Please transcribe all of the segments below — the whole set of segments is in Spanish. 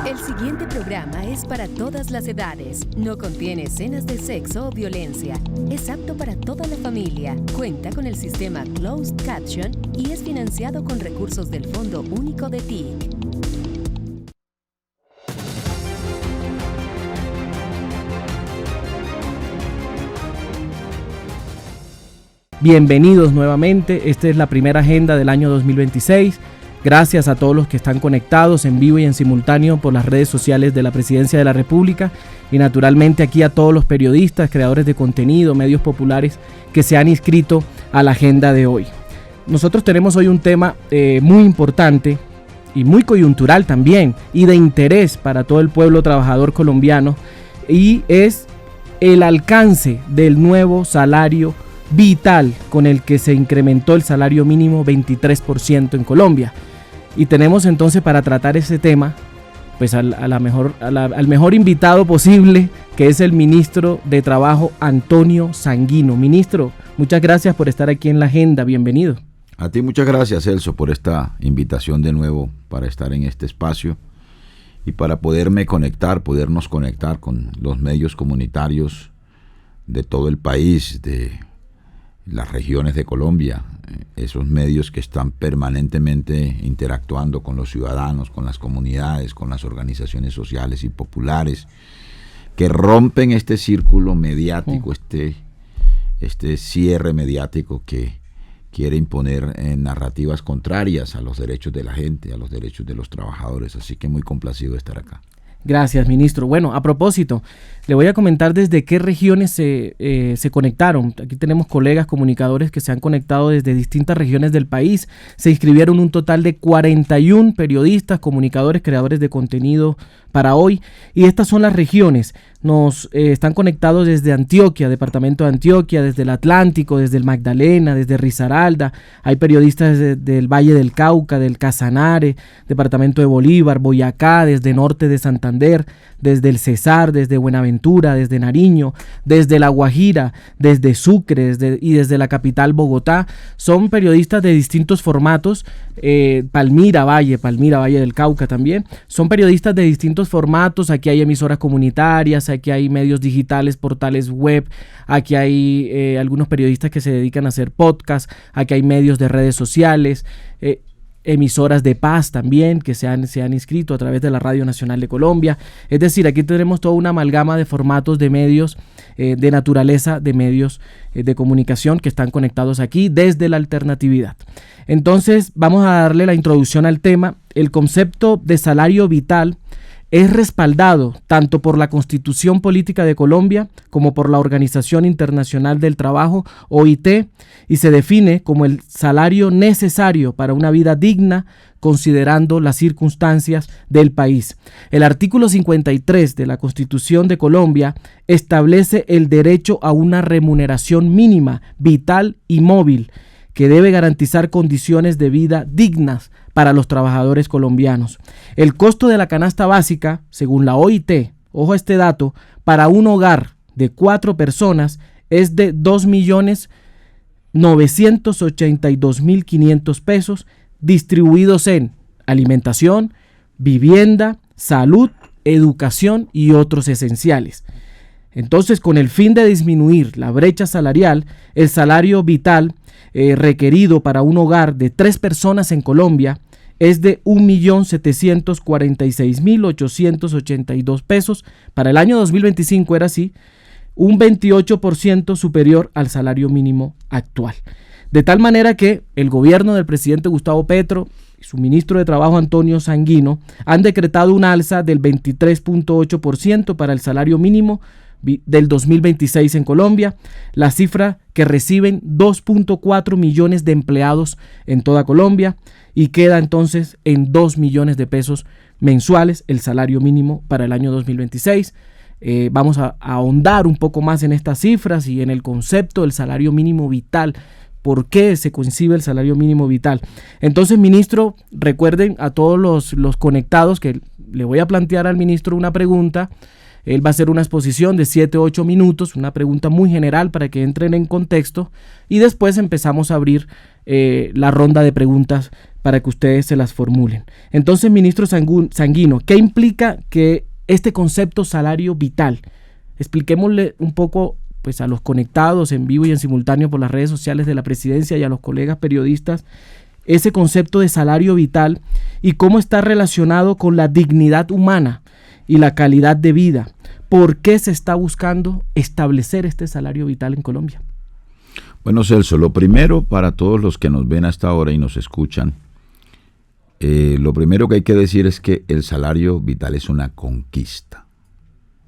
El siguiente programa es para todas las edades. No contiene escenas de sexo o violencia. Es apto para toda la familia. Cuenta con el sistema Closed Caption y es financiado con recursos del Fondo Único de TIC. Bienvenidos nuevamente. Esta es la primera agenda del año 2026. Gracias a todos los que están conectados en vivo y en simultáneo por las redes sociales de la Presidencia de la República y naturalmente aquí a todos los periodistas, creadores de contenido, medios populares que se han inscrito a la agenda de hoy. Nosotros tenemos hoy un tema muy importante y muy coyuntural también y de interés para todo el pueblo trabajador colombiano y es el alcance del nuevo salario vital con el que se incrementó el salario mínimo 23% en Colombia. Y tenemos entonces para tratar ese tema pues al mejor invitado posible, que es el ministro de Trabajo, Antonio Sanguino. Ministro, muchas gracias por estar aquí en la agenda, bienvenido. A ti muchas gracias, Celso, por esta invitación de nuevo para estar en este espacio y para podernos conectar con los medios comunitarios de todo el país, de las regiones de Colombia, esos medios que están permanentemente interactuando con los ciudadanos, con las comunidades, con las organizaciones sociales y populares, que rompen este círculo mediático, este cierre mediático que quiere imponer narrativas contrarias a los derechos de la gente, a los derechos de los trabajadores. Así que muy complacido de estar acá. Gracias, ministro. Bueno, a propósito, le voy a comentar desde qué regiones se conectaron. Aquí tenemos colegas comunicadores que se han conectado desde distintas regiones del país. Se inscribieron un total de 41 periodistas, comunicadores, creadores de contenido para hoy. Y estas son las regiones. Nos están conectados desde Antioquia, departamento de Antioquia, desde el Atlántico, desde el Magdalena, desde Risaralda. Hay periodistas del Valle del Cauca, del Casanare, departamento de Bolívar, Boyacá, desde norte de Santander, desde el Cesar, desde Buenaventura, desde Nariño, desde La Guajira, desde Sucre y desde la capital Bogotá. Son periodistas de distintos formatos, Palmira Valle del Cauca también. Son periodistas de distintos formatos. Aquí hay emisoras comunitarias, aquí hay medios digitales, portales web, aquí hay algunos periodistas que se dedican a hacer podcast, aquí hay medios de redes sociales, emisoras de paz también que se han inscrito a través de la Radio Nacional de Colombia. Es decir, aquí tenemos toda una amalgama de formatos de medios, de naturaleza de medios de comunicación que están conectados aquí desde la alternatividad. Entonces vamos a darle la introducción al tema. El concepto de salario vital es respaldado tanto por la Constitución Política de Colombia como por la Organización Internacional del Trabajo, OIT, y se define como el salario necesario para una vida digna considerando las circunstancias del país. El artículo 53 de la Constitución de Colombia establece el derecho a una remuneración mínima, vital y móvil, que debe garantizar condiciones de vida dignas para los trabajadores colombianos. El costo de la canasta básica, según la OIT, ojo a este dato, para un hogar de 4 personas es de 2.982.500 pesos, distribuidos en alimentación, vivienda, salud, educación y otros esenciales. Entonces, con el fin de disminuir la brecha salarial, el salario vital requerido para un hogar de 3 personas en Colombia es de 1.746.882 pesos. Para el año 2025 era así, un 28% superior al salario mínimo actual. De tal manera que el gobierno del presidente Gustavo Petro y su ministro de Trabajo, Antonio Sanguino, han decretado un alza del 23.8% para el salario mínimo del 2026 en Colombia, la cifra que reciben 2.4 millones de empleados en toda Colombia, y queda entonces en 2 millones de pesos mensuales el salario mínimo para el año 2026. Vamos a ahondar un poco más en estas cifras y en el concepto del salario mínimo vital. ¿Por qué se concibe el salario mínimo vital? Entonces, ministro, recuerden a todos los conectados que le voy a plantear al ministro una pregunta Él va a hacer una exposición de 7 o 8 minutos, una pregunta muy general para que entren en contexto, y después empezamos a abrir la ronda de preguntas para que ustedes se las formulen. Entonces, ministro Sanguino, ¿qué implica que este concepto salario vital? Expliquémosle un poco pues, a los conectados en vivo y en simultáneo por las redes sociales de la presidencia y a los colegas periodistas ese concepto de salario vital y cómo está relacionado con la dignidad humana y la calidad de vida. ¿Por qué se está buscando establecer este salario vital en Colombia? Bueno, Celso, lo primero para todos los que nos ven hasta ahora y nos escuchan, lo primero que hay que decir es que el salario vital es una conquista.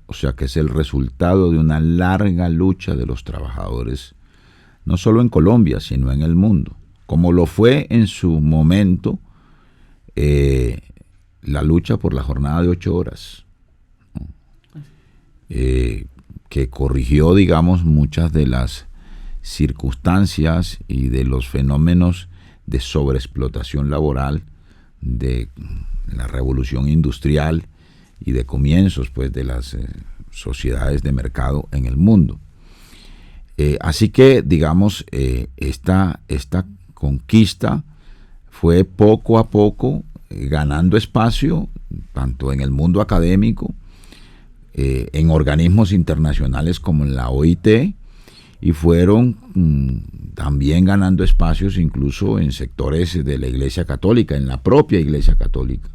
O sea, que es el resultado de una larga lucha de los trabajadores, no solo en Colombia, sino en el mundo. Como lo fue en su momento la lucha por la jornada de 8 horas, ¿no? Que corrigió, digamos, muchas de las circunstancias y de los fenómenos de sobreexplotación laboral de la revolución industrial y de comienzos pues de las sociedades de mercado en el mundo. Así que digamos esta conquista fue poco a poco ganando espacio tanto en el mundo académico, en organismos internacionales como en la OIT, y fueron también ganando espacios incluso en sectores de la Iglesia Católica, en la propia Iglesia Católica.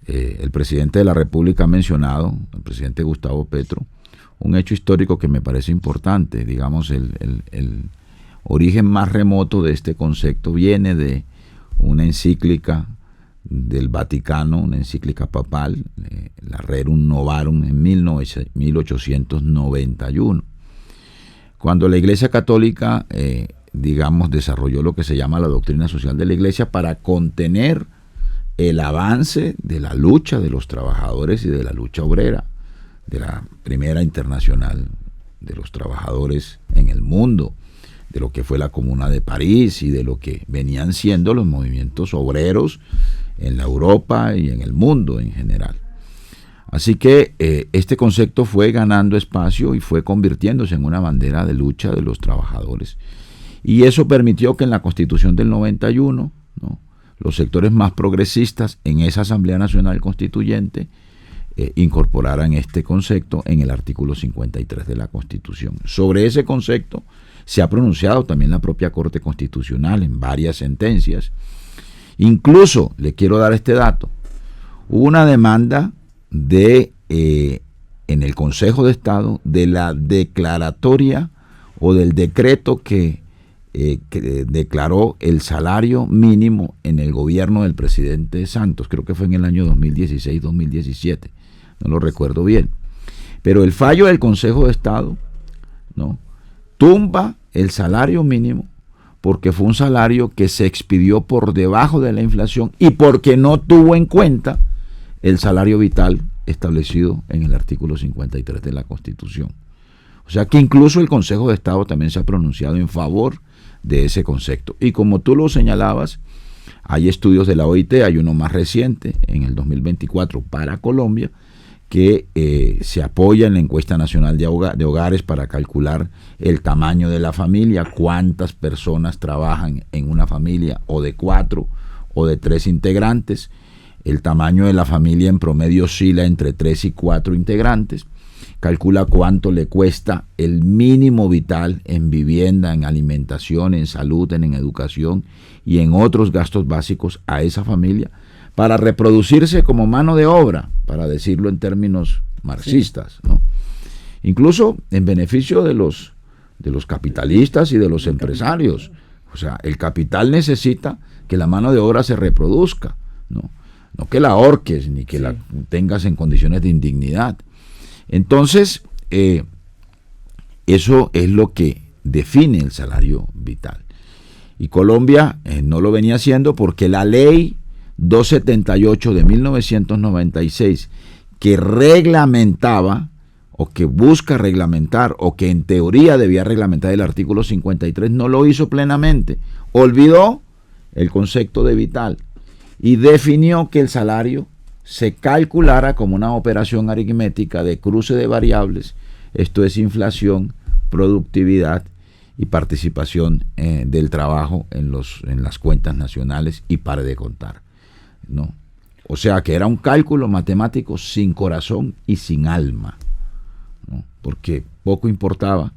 El presidente de la República ha mencionado, el presidente Gustavo Petro, un hecho histórico que me parece importante. Digamos, el origen más remoto de este concepto viene de una encíclica del Vaticano, una encíclica papal, la Rerum Novarum, en 1891. Cuando la Iglesia Católica, digamos, desarrolló lo que se llama la doctrina social de la Iglesia para contener el avance de la lucha de los trabajadores y de la lucha obrera, de la primera internacional de los trabajadores en el mundo, de lo que fue la Comuna de París y de lo que venían siendo los movimientos obreros en la Europa y en el mundo en general. Así que este concepto fue ganando espacio y fue convirtiéndose en una bandera de lucha de los trabajadores. Y eso permitió que en la Constitución del 91, ¿no?, los sectores más progresistas en esa Asamblea Nacional Constituyente incorporaran este concepto en el artículo 53 de la Constitución. Sobre ese concepto se ha pronunciado también la propia Corte Constitucional en varias sentencias. Incluso, le quiero dar este dato, hubo una demanda en el Consejo de Estado de la declaratoria o del decreto que declaró el salario mínimo en el gobierno del presidente Santos. Creo que fue en el año 2016-2017, no lo recuerdo bien. Pero el fallo del Consejo de Estado, ¿no?, tumba el salario mínimo porque fue un salario que se expidió por debajo de la inflación y porque no tuvo en cuenta el salario vital establecido en el artículo 53 de la Constitución. O sea que incluso el Consejo de Estado también se ha pronunciado en favor de ese concepto. Y como tú lo señalabas, hay estudios de la OIT, hay uno más reciente, en el 2024 para Colombia, que se apoya en la encuesta nacional de hogares para calcular el tamaño de la familia, cuántas personas trabajan en una familia, o de 4 o de 3 integrantes. El tamaño de la familia en promedio oscila entre 3 y 4 integrantes. Calcula cuánto le cuesta el mínimo vital en vivienda, en alimentación, en salud, en educación y en otros gastos básicos a esa familia para reproducirse como mano de obra, para decirlo en términos marxistas, ¿no? Incluso en beneficio de los capitalistas y de los empresarios. O sea, el capital necesita que la mano de obra se reproduzca, ¿no? No que la ahorques ni que la tengas en condiciones de indignidad. Entonces, eso es lo que define el salario vital. Y Colombia no lo venía haciendo porque la ley 278 de 1996, que reglamentaba, o que busca reglamentar, o que en teoría debía reglamentar el artículo 53, no lo hizo plenamente. Olvidó el concepto de vital y definió que el salario se calculara como una operación aritmética de cruce de variables, esto es inflación, productividad y participación del trabajo en las cuentas nacionales y pare de contar, ¿no? O sea que era un cálculo matemático sin corazón y sin alma, ¿no? Porque poco importaba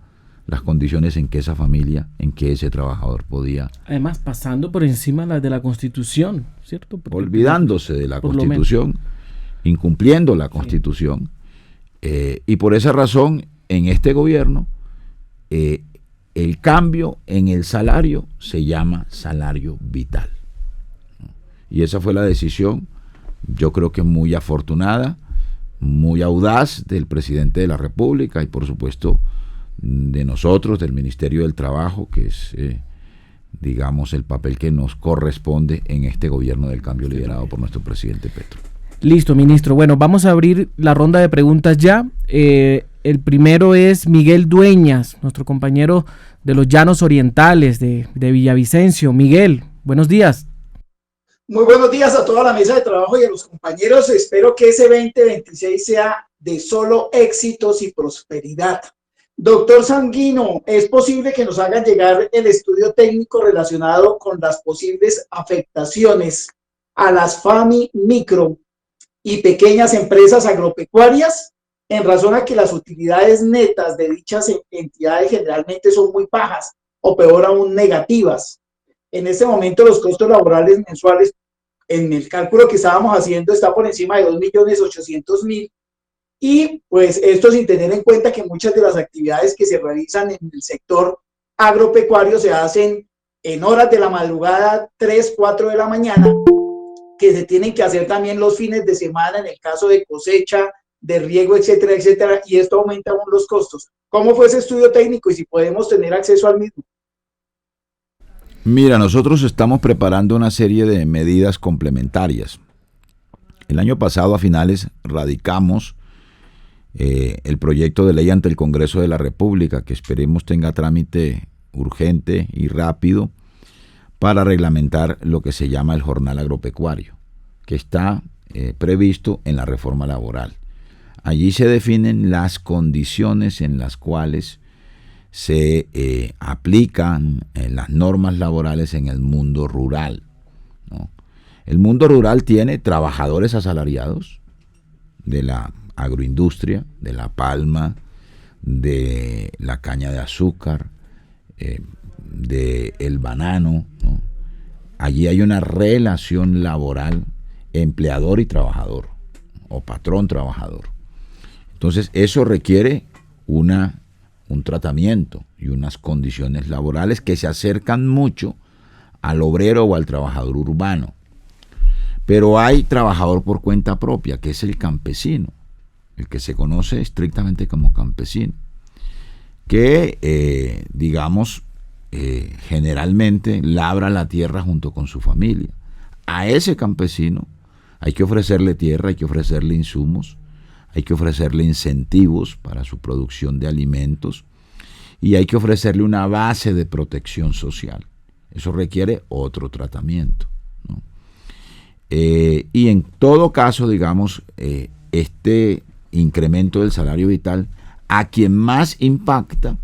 las condiciones en que esa familia, en que ese trabajador podía. Además, pasando por encima de la Constitución, ¿cierto? Porque, olvidándose de la Constitución, incumpliendo la Constitución. Y por esa razón, en este gobierno, el cambio en el salario se llama salario vital, ¿no? Y esa fue la decisión, yo creo que muy afortunada, muy audaz del presidente de la República y por supuesto de nosotros, del Ministerio del Trabajo, que es, digamos, el papel que nos corresponde en este gobierno del cambio liderado por nuestro presidente Petro. Listo, ministro. Bueno, vamos a abrir la ronda de preguntas ya. El primero es Miguel Dueñas, nuestro compañero de los Llanos Orientales de Villavicencio. Miguel, buenos días. Muy buenos días a toda la mesa de trabajo y a los compañeros. Espero que ese 2026 sea de solo éxitos y prosperidad. Doctor Sanguino, ¿es posible que nos hagan llegar el estudio técnico relacionado con las posibles afectaciones a las FAMI, micro y pequeñas empresas agropecuarias, en razón a que las utilidades netas de dichas entidades generalmente son muy bajas o peor aún negativas? En este momento los costos laborales mensuales, en el cálculo que estábamos haciendo, está por encima de 2.800.000, y pues esto sin tener en cuenta que muchas de las actividades que se realizan en el sector agropecuario se hacen en horas de la madrugada, 3, 4 de la mañana, que se tienen que hacer también los fines de semana en el caso de cosecha, de riego, etcétera, etcétera, y esto aumenta aún los costos. ¿Cómo fue ese estudio técnico y si podemos tener acceso al mismo? Mira, nosotros estamos preparando una serie de medidas complementarias. El año pasado, a finales, radicamos el proyecto de ley ante el Congreso de la República, que esperemos tenga trámite urgente y rápido para reglamentar lo que se llama el jornal agropecuario, que está previsto en la reforma laboral. Allí se definen las condiciones en las cuales se aplican las normas laborales en el mundo rural, ¿no? El mundo rural tiene trabajadores asalariados de la agroindustria, de la palma, de la caña de azúcar, del banano, ¿no? Allí hay una relación laboral empleador y trabajador, o patrón-trabajador. Entonces eso requiere un tratamiento y unas condiciones laborales que se acercan mucho al obrero o al trabajador urbano. Pero hay trabajador por cuenta propia, que es el campesino, el que se conoce estrictamente como campesino, que, generalmente labra la tierra junto con su familia. A ese campesino hay que ofrecerle tierra, hay que ofrecerle insumos, hay que ofrecerle incentivos para su producción de alimentos y hay que ofrecerle una base de protección social. Eso requiere otro tratamiento, ¿no? Y en todo caso, este incremento del salario vital, a quien más impacta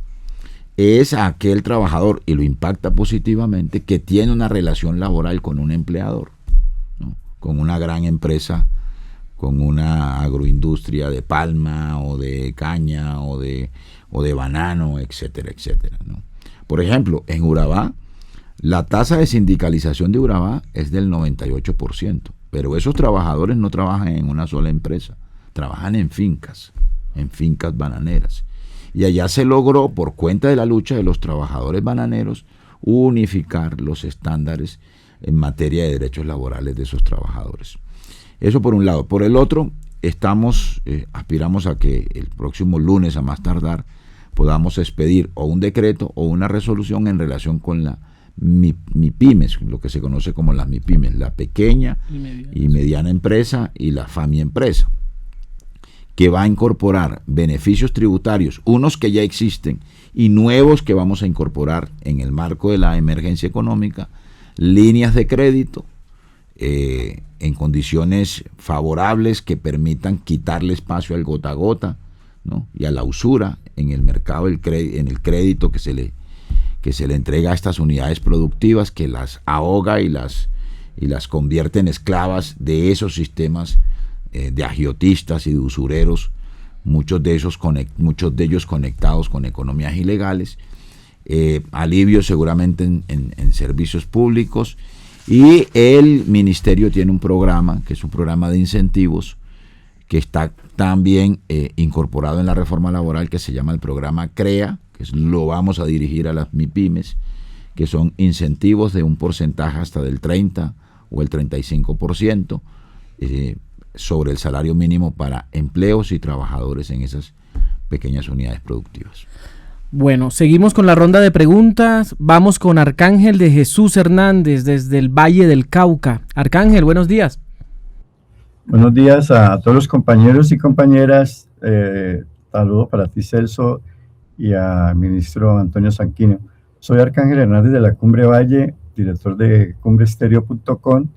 es a aquel trabajador, y lo impacta positivamente, que tiene una relación laboral con un empleador, ¿no? Con una gran empresa, con una agroindustria de palma o de caña o de banano, etcétera, etcétera, ¿no? Por ejemplo, en Urabá, la tasa de sindicalización de Urabá es del 98%, pero esos trabajadores no trabajan en una sola empresa, trabajan en fincas bananeras. Y allá se logró, por cuenta de la lucha de los trabajadores bananeros, unificar los estándares en materia de derechos laborales de esos trabajadores. Eso por un lado. Por el otro, aspiramos a que el próximo lunes, a más tardar, podamos expedir o un decreto o una resolución en relación con la MIPYMES, lo que se conoce como las MIPYMES, la pequeña y mediana empresa y la FAMI empresa, que va a incorporar beneficios tributarios, unos que ya existen y nuevos que vamos a incorporar en el marco de la emergencia económica, líneas de crédito, en condiciones favorables que permitan quitarle espacio al gota a gota, ¿no? Y a la usura en el mercado, en el crédito que se le entrega a estas unidades productivas, que las ahoga y las convierte en esclavas de esos sistemas de agiotistas y de usureros, muchos de ellos conectados con economías ilegales, alivio seguramente en servicios públicos, y el ministerio tiene un programa, que es un programa de incentivos, que está también incorporado en la reforma laboral, que se llama el programa CREA, que lo vamos a dirigir a las MIPYMES, que son incentivos de un porcentaje hasta del 30 o el 35% sobre el salario mínimo para empleos y trabajadores en esas pequeñas unidades productivas. Bueno, seguimos con la ronda de preguntas. Vamos con Arcángel de Jesús Hernández desde el Valle del Cauca. Arcángel, buenos días. Buenos días a todos los compañeros y compañeras. Saludos para ti, Celso, y al ministro Antonio Sanguino. Soy Arcángel Hernández de la Cumbre Valle, director de cumbrestereo.com,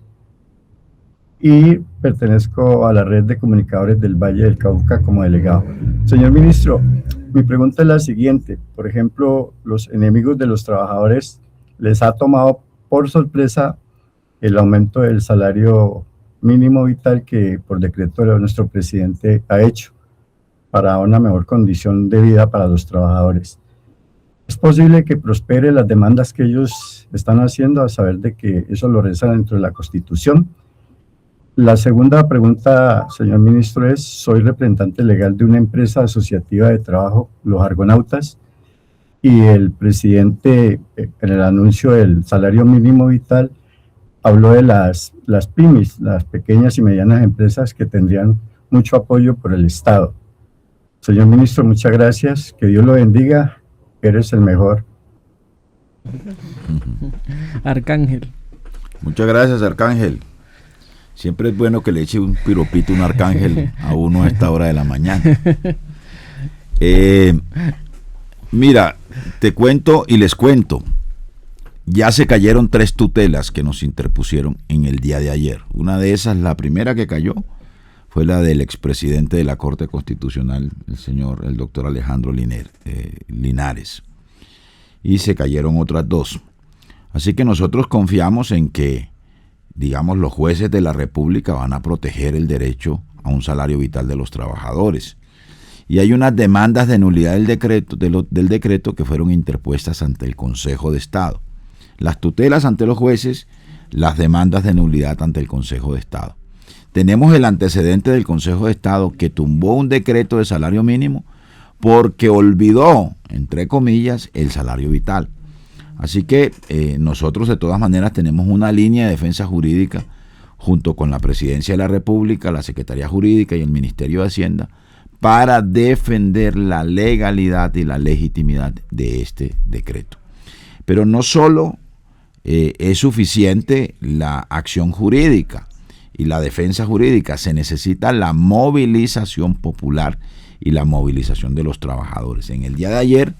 y pertenezco a la red de comunicadores del Valle del Cauca como delegado. Señor ministro, mi pregunta es la siguiente. Por ejemplo, los enemigos de los trabajadores les ha tomado por sorpresa el aumento del salario mínimo vital que por decreto de nuestro presidente ha hecho para una mejor condición de vida para los trabajadores. ¿Es posible que prospere las demandas que ellos están haciendo, a saber de que eso lo reza dentro de la Constitución? La segunda pregunta, señor ministro, es: soy representante legal de una empresa asociativa de trabajo, los Argonautas, y el presidente, en el anuncio del salario mínimo vital, habló de las pymes, las pequeñas y medianas empresas que tendrían mucho apoyo por el Estado. Señor ministro, muchas gracias, que Dios lo bendiga, eres el mejor. Arcángel. Muchas gracias, Arcángel. Siempre es bueno que le eche un piropito, un arcángel a uno a esta hora de la mañana. Mira, te cuento y les cuento. Ya se cayeron 3 tutelas que nos interpusieron en el día de ayer. Una de esas, la primera que cayó, fue la del expresidente de la Corte Constitucional, el doctor Alejandro Linares. Y se cayeron otras 2. Así que nosotros confiamos en que, digamos, los jueces de la República van a proteger el derecho a un salario vital de los trabajadores. Y hay unas demandas de nulidad del decreto que fueron interpuestas ante el Consejo de Estado. Las tutelas ante los jueces, las demandas de nulidad ante el Consejo de Estado. Tenemos el antecedente del Consejo de Estado, que tumbó un decreto de salario mínimo porque olvidó, entre comillas, el salario vital. Así que nosotros de todas maneras tenemos una línea de defensa jurídica junto con la Presidencia de la República, la Secretaría Jurídica y el Ministerio de Hacienda para defender la legalidad y la legitimidad de este decreto. Pero no solo es suficiente la acción jurídica y la defensa jurídica, se necesita la movilización popular y la movilización de los trabajadores. En el día de ayer,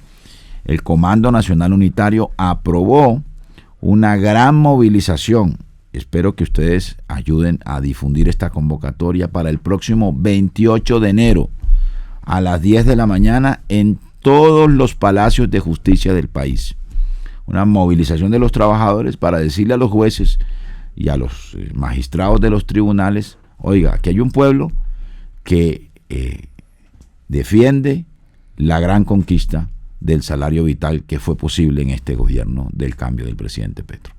el Comando Nacional Unitario aprobó una gran movilización. Espero que ustedes ayuden a difundir esta convocatoria para el próximo 28 de enero a las 10 de la mañana en todos los palacios de justicia del país. Una movilización de los trabajadores para decirle a los jueces y a los magistrados de los tribunales: oiga, que hay un pueblo que defiende la gran conquista del salario vital que fue posible en este gobierno del cambio del presidente Petro.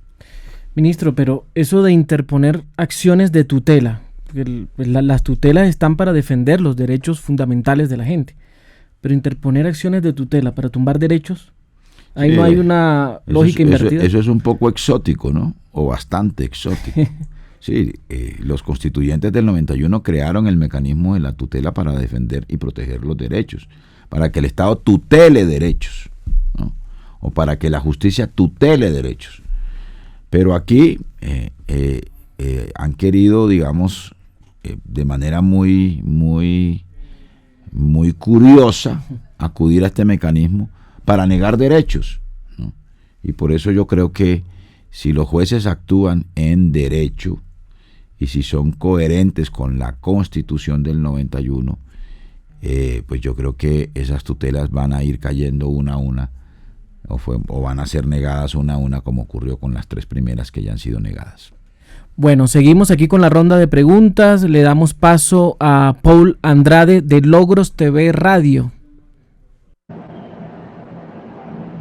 Ministro, pero eso de interponer acciones de tutela, las tutelas están para defender los derechos fundamentales de la gente, pero interponer acciones de tutela para tumbar derechos, ahí no hay una lógica invertida. Eso es un poco exótico, ¿no? O bastante exótico. Sí, los constituyentes del 91 crearon el mecanismo de la tutela para defender y proteger los derechos, para que el Estado tutele derechos, ¿no? O para que la justicia tutele derechos. Pero aquí han querido, digamos, de manera muy curiosa, acudir a este mecanismo para negar derechos, ¿no? Y por eso yo creo que si los jueces actúan en derecho, y si son coherentes con la Constitución del 91, pues yo creo que esas tutelas van a ir cayendo una a una, o van a ser negadas una a una, como ocurrió con las 3 primeras que ya han sido negadas. Bueno, seguimos aquí con la ronda de preguntas. Le damos paso a Paul Andrade de Logros TV Radio.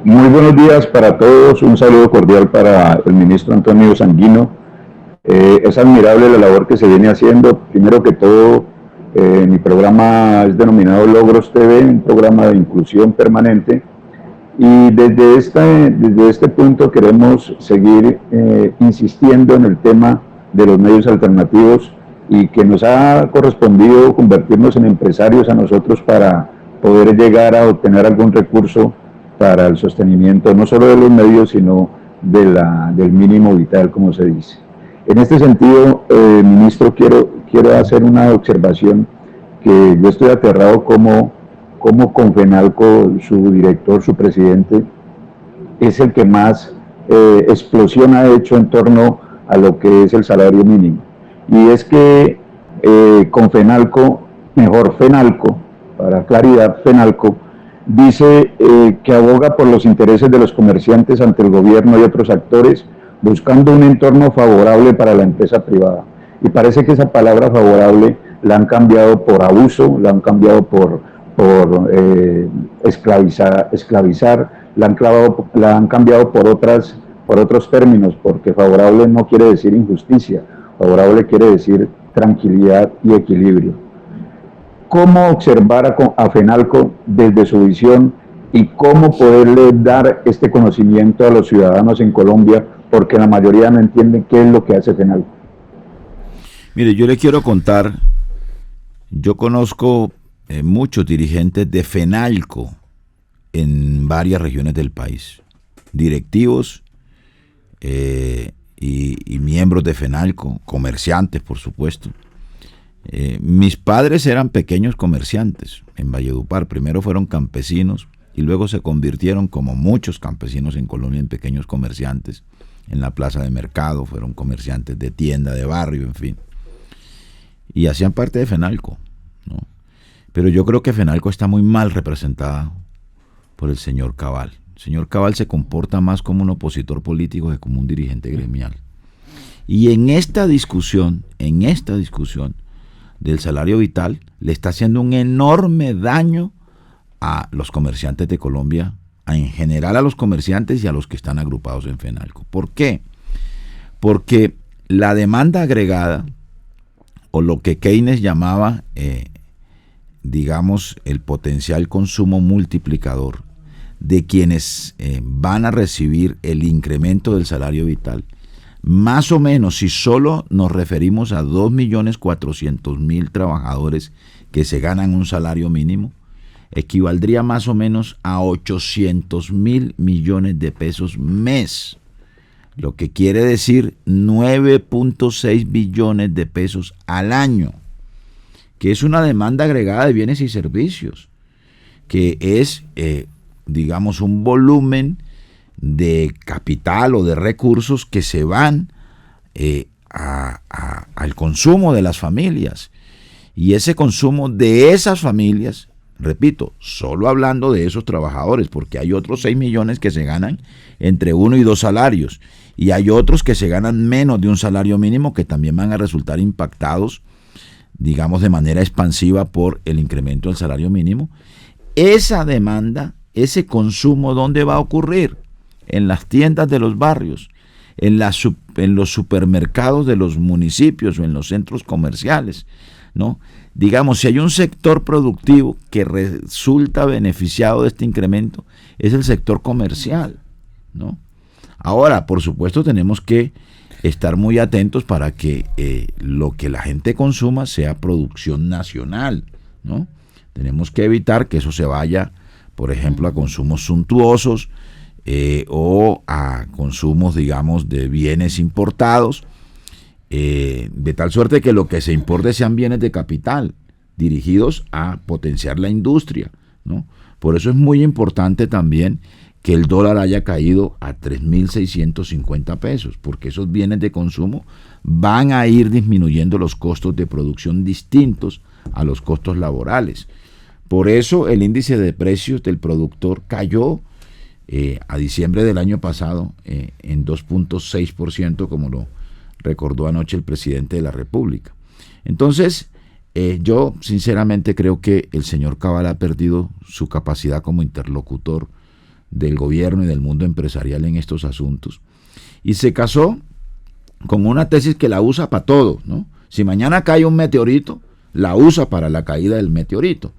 Muy buenos días para todos, un saludo cordial para el ministro Antonio Sanguino. Es admirable la labor que se viene haciendo. Primero que todo, mi programa es denominado Logros TV, un programa de inclusión permanente. Y desde este punto queremos seguir insistiendo en el tema de los medios alternativos, y que nos ha correspondido convertirnos en empresarios a nosotros para poder llegar a obtener algún recurso para el sostenimiento no solo de los medios, sino del mínimo vital, como se dice. En este sentido, ministro, quiero hacer una observación, que yo estoy aterrado como Confenalco, su director, su presidente, es el que más explosión ha hecho en torno a lo que es el salario mínimo. Y es que Confenalco, mejor Fenalco, para claridad, Fenalco, dice que aboga por los intereses de los comerciantes ante el gobierno y otros actores, buscando un entorno favorable para la empresa privada. Y parece que esa palabra favorable la han cambiado por abuso, la han cambiado por esclavizar, la han cambiado por otros términos, porque favorable no quiere decir injusticia, favorable quiere decir tranquilidad y equilibrio. ¿Cómo observar a Fenalco desde su visión y cómo poderle dar este conocimiento a los ciudadanos en Colombia, porque la mayoría no entienden qué es lo que hace Fenalco? Mire, yo le quiero contar, yo conozco muchos dirigentes de Fenalco en varias regiones del país, directivos y miembros de Fenalco, comerciantes, por supuesto. Mis padres eran pequeños comerciantes en Valledupar. Primero fueron campesinos y luego se convirtieron, como muchos campesinos en Colombia, en pequeños comerciantes. En la plaza de mercado fueron comerciantes de tienda, de barrio, en fin. Y hacían parte de Fenalco, ¿no? Pero yo creo que Fenalco está muy mal representada por el señor Cabal. El señor Cabal se comporta más como un opositor político que como un dirigente gremial. Y en esta discusión del salario vital, le está haciendo un enorme daño a los comerciantes de Colombia, en general a los comerciantes y a los que están agrupados en Fenalco. ¿Por qué? Porque la demanda agregada, o lo que Keynes llamaba, digamos, el potencial consumo multiplicador de quienes van a recibir el incremento del salario vital, más o menos, si solo nos referimos a 2.400.000 trabajadores que se ganan un salario mínimo, equivaldría más o menos a 800.000 millones de pesos mes, lo que quiere decir 9.6 billones de pesos al año, que es una demanda agregada de bienes y servicios, que es, digamos, un volumen de capital o de recursos que se van al consumo de las familias. Y ese consumo de esas familias, repito, solo hablando de esos trabajadores, porque hay otros 6 millones que se ganan entre 1 y 2 salarios, y hay otros que se ganan menos de un salario mínimo que también van a resultar impactados, digamos, de manera expansiva por el incremento del salario mínimo. Esa demanda, ese consumo, ¿dónde va a ocurrir? En las tiendas de los barrios, en los supermercados de los municipios o en los centros comerciales, ¿no? Digamos, si hay un sector productivo que resulta beneficiado de este incremento, es el sector comercial, ¿no? Ahora, por supuesto, tenemos que estar muy atentos para que lo que la gente consuma sea producción nacional, ¿no? Tenemos que evitar que eso se vaya, por ejemplo, a consumos suntuosos o a consumos, digamos, de bienes importados, de tal suerte que lo que se importe sean bienes de capital dirigidos a potenciar la industria, ¿no? Por eso es muy importante también que el dólar haya caído a 3.650 pesos, porque esos bienes de consumo van a ir disminuyendo los costos de producción distintos a los costos laborales. Por eso el índice de precios del productor cayó a diciembre del año pasado en 2.6%, como lo recordó anoche el presidente de la República. Entonces, yo sinceramente creo que el señor Cabal ha perdido su capacidad como interlocutor del gobierno y del mundo empresarial en estos asuntos, y se casó con una tesis que la usa para todo, ¿no? Si mañana cae un meteorito, la usa para la caída del meteorito,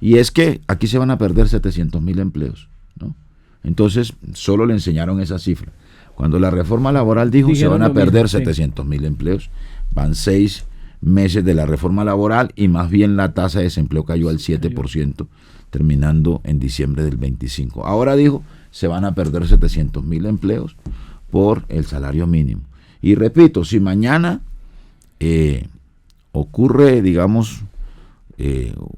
y es que aquí se van a perder 700.000 empleos, ¿no? Entonces solo le enseñaron esa cifra. Cuando la reforma laboral dijo se van a perder 700.000 empleos, van 6 meses de la reforma laboral y más bien la tasa de desempleo cayó al 7%, terminando en diciembre del 25. Ahora dijo, se van a perder 700.000 empleos por el salario mínimo. Y repito, si mañana ocurre, digamos,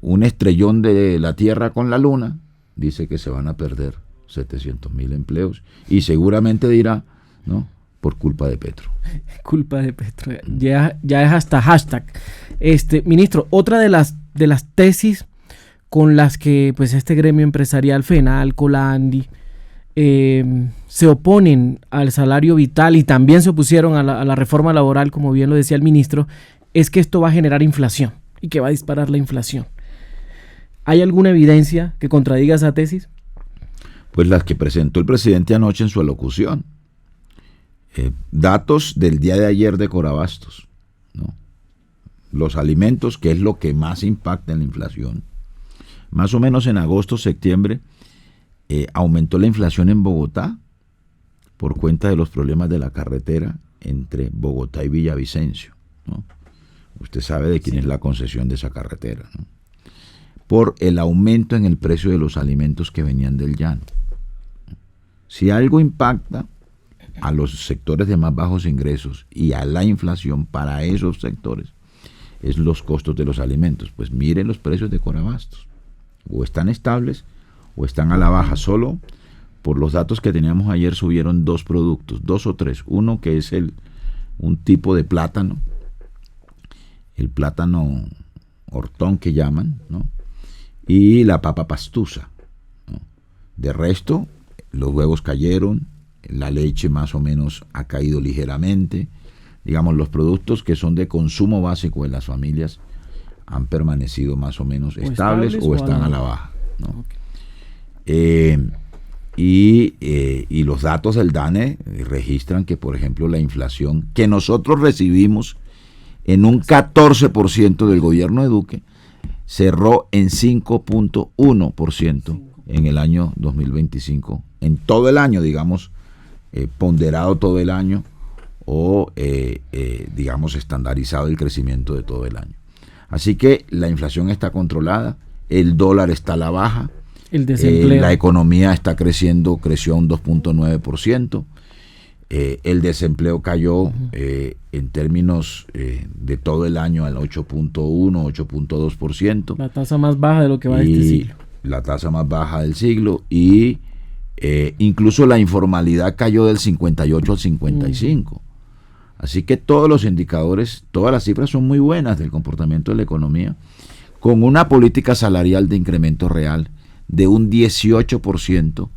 un estrellón de la Tierra con la Luna, dice que se van a perder 700.000 empleos y seguramente dirá, ¿no?, por culpa de Petro. Culpa de Petro. Ya es hasta hashtag. Ministro, otra de las tesis con las que pues este gremio empresarial, FENALCO, la ANDI, se oponen al salario vital y también se opusieron a la reforma laboral, como bien lo decía el ministro, es que esto va a generar inflación y que va a disparar la inflación. ¿Hay alguna evidencia que contradiga esa tesis? Pues las que presentó el presidente anoche en su alocución. Datos del día de ayer de Corabastos, ¿no? Los alimentos, que es lo que más impacta en la inflación. Más o menos en agosto, septiembre, aumentó la inflación en Bogotá por cuenta de los problemas de la carretera entre Bogotá y Villavicencio, ¿no? Usted sabe de quién es la concesión de esa carretera, ¿no? Por el aumento en el precio de los alimentos que venían del llano. Si algo impacta a los sectores de más bajos ingresos y a la inflación para esos sectores, es los costos de los alimentos. Pues miren los precios de Corabastos, o están estables o están a la baja. Solo por los datos que teníamos ayer subieron 2 productos, 2 o 3, uno que es un tipo de plátano, el plátano hortón que llaman, ¿no?, y la papa pastusa, ¿no? De resto, los huevos cayeron, la leche más o menos ha caído ligeramente. Digamos, los productos que son de consumo básico de las familias han permanecido más o menos estables o están a la baja, ¿no? Okay. Y los datos del DANE registran que, por ejemplo, la inflación que nosotros recibimos en un 14% del gobierno de Duque cerró en 5.1% en el año 2025. En todo el año, digamos, ponderado todo el año o, digamos, estandarizado el crecimiento de todo el año. Así que la inflación está controlada, el dólar está a la baja, el desempleo. La economía está creció a un 2.9%, el desempleo cayó en términos de todo el año al 8.1, 8.2%. La tasa más baja de lo que va de este siglo. La tasa más baja del siglo y incluso la informalidad cayó del 58 al 55. Así que todos los indicadores, todas las cifras son muy buenas del comportamiento de la economía, con una política salarial de incremento real de un 18%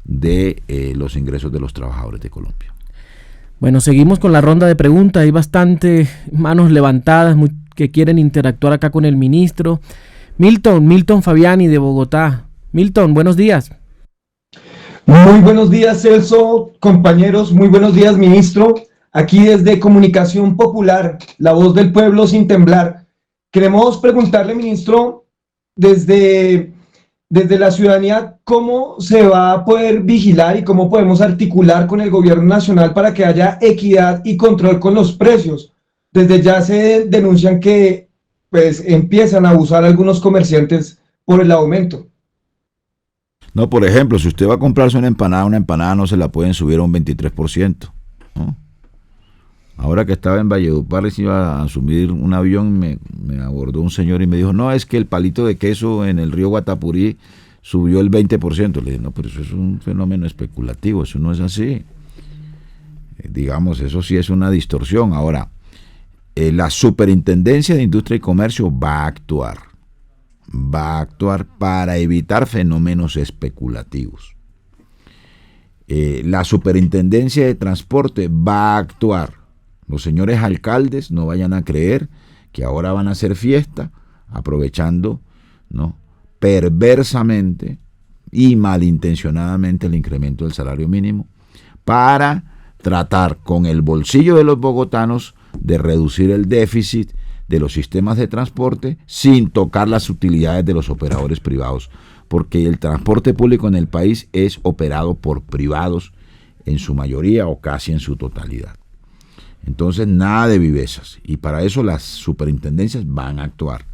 de los ingresos de los trabajadores de Colombia. Bueno, seguimos con la ronda de preguntas. Hay bastante manos levantadas que quieren interactuar acá con el ministro. Milton Fabiani de Bogotá. Milton, buenos días. Muy buenos días, Celso, compañeros, muy buenos días, ministro. Aquí desde Comunicación Popular, la voz del pueblo sin temblar. Queremos preguntarle, ministro, desde la ciudadanía, ¿cómo se va a poder vigilar y cómo podemos articular con el gobierno nacional para que haya equidad y control con los precios? Desde ya se denuncian que pues empiezan a abusar algunos comerciantes por el aumento. No, por ejemplo, si usted va a comprarse una empanada no se la pueden subir a un 23%, ¿no? Ahora que estaba en Valledupar y iba a subir un avión, me abordó un señor y me dijo, no, es que el palito de queso en el río Guatapurí subió el 20%. Le dije, no, pero eso es un fenómeno especulativo, eso no es así. Digamos, eso sí es una distorsión. Ahora, la Superintendencia de Industria y Comercio va a actuar para evitar fenómenos especulativos. La Superintendencia de Transporte va a actuar. Los señores alcaldes no vayan a creer que ahora van a hacer fiesta aprovechando, ¿no?, perversamente y malintencionadamente el incremento del salario mínimo para tratar con el bolsillo de los bogotanos de reducir el déficit de los sistemas de transporte sin tocar las utilidades de los operadores privados, porque el transporte público en el país es operado por privados en su mayoría o casi en su totalidad. Entonces, nada de vivezas, y para eso las superintendencias van a actuar.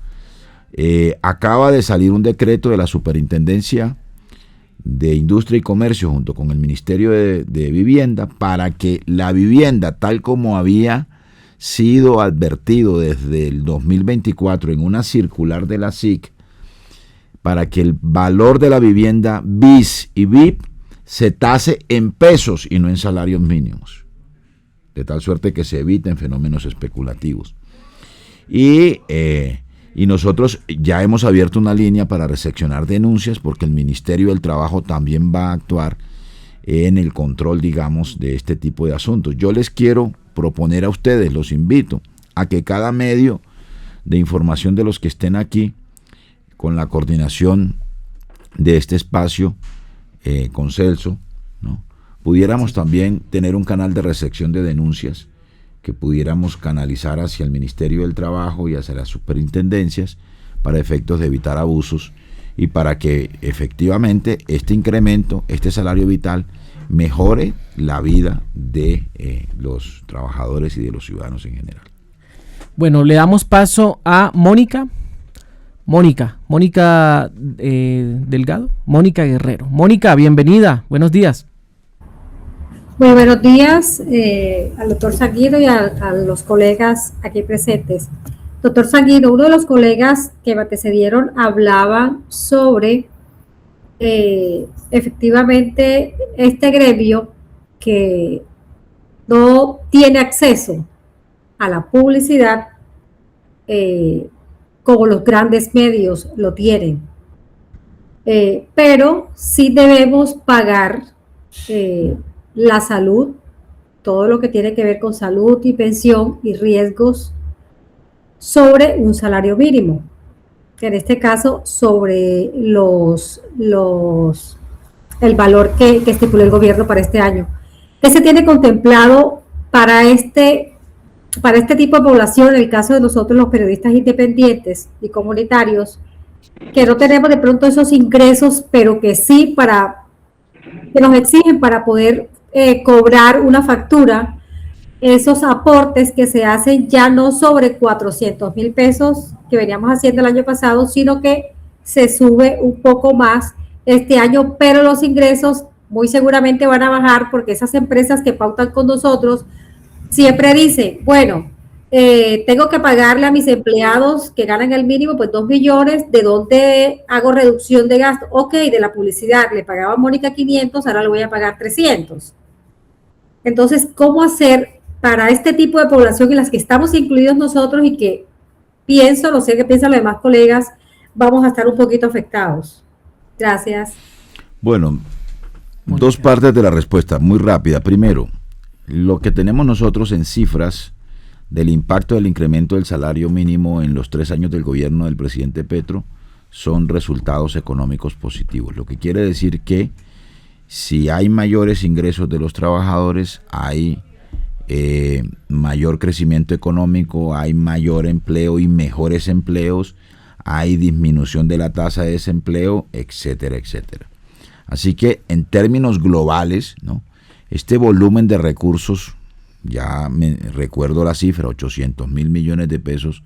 Acaba de salir un decreto de la Superintendencia de Industria y Comercio junto con el Ministerio de Vivienda para que la vivienda, tal como había sido advertido desde el 2024 en una circular de la SIC, para que el valor de la vivienda BIS y VIP se tase en pesos y no en salarios mínimos, de tal suerte que se eviten fenómenos especulativos. Y nosotros ya hemos abierto una línea para recepcionar denuncias, porque el Ministerio del Trabajo también va a actuar en el control, digamos, de este tipo de asuntos. Yo les quiero proponer a ustedes, los invito a que cada medio de información de los que estén aquí, con la coordinación de este espacio con Celso, ¿no?, pudiéramos también tener un canal de recepción de denuncias que pudiéramos canalizar hacia el Ministerio del Trabajo y hacia las superintendencias para efectos de evitar abusos y para que efectivamente este incremento, este salario vital, mejore la vida de los trabajadores y de los ciudadanos en general. Bueno, le damos paso a Mónica Delgado, Mónica Guerrero. Mónica, bienvenida, buenos días. Muy buenos días al doctor Sanguino y a los colegas aquí presentes. Doctor Sanguino, uno de los colegas que me antecedieron hablaba sobre efectivamente este gremio que no tiene acceso a la publicidad como los grandes medios lo tienen, pero sí debemos pagar la salud, todo lo que tiene que ver con salud y pensión y riesgos sobre un salario mínimo, en este caso sobre el valor que estipuló el gobierno para este año. ¿Qué se tiene contemplado para este tipo de población, en el caso de nosotros los periodistas independientes y comunitarios, que no tenemos de pronto esos ingresos, pero que sí que nos exigen para poder cobrar una factura, esos aportes que se hacen ya no sobre 400,000 pesos que veníamos haciendo el año pasado, sino que se sube un poco más este año, pero los ingresos muy seguramente van a bajar porque esas empresas que pautan con nosotros siempre dicen, bueno, tengo que pagarle a mis empleados que ganan el mínimo, pues 2 millones, ¿de dónde hago reducción de gasto? Ok, de la publicidad, le pagaba a Mónica 500, ahora le voy a pagar 300. Entonces, ¿cómo hacer para este tipo de población en las que estamos incluidos nosotros y que pienso, no sé qué piensan los demás colegas, vamos a estar un poquito afectados? Gracias. Bueno, dos partes de la respuesta, muy rápida. Primero, lo que tenemos nosotros en cifras del impacto del incremento del salario mínimo en los 3 años del gobierno del presidente Petro son resultados económicos positivos, lo que quiere decir que si hay mayores ingresos de los trabajadores, hay mayor crecimiento económico, hay mayor empleo y mejores empleos, hay disminución de la tasa de desempleo, etcétera, etcétera. Así que en términos globales, ¿no?, este volumen de recursos, ya me recuerdo la cifra, 800,000 millones de pesos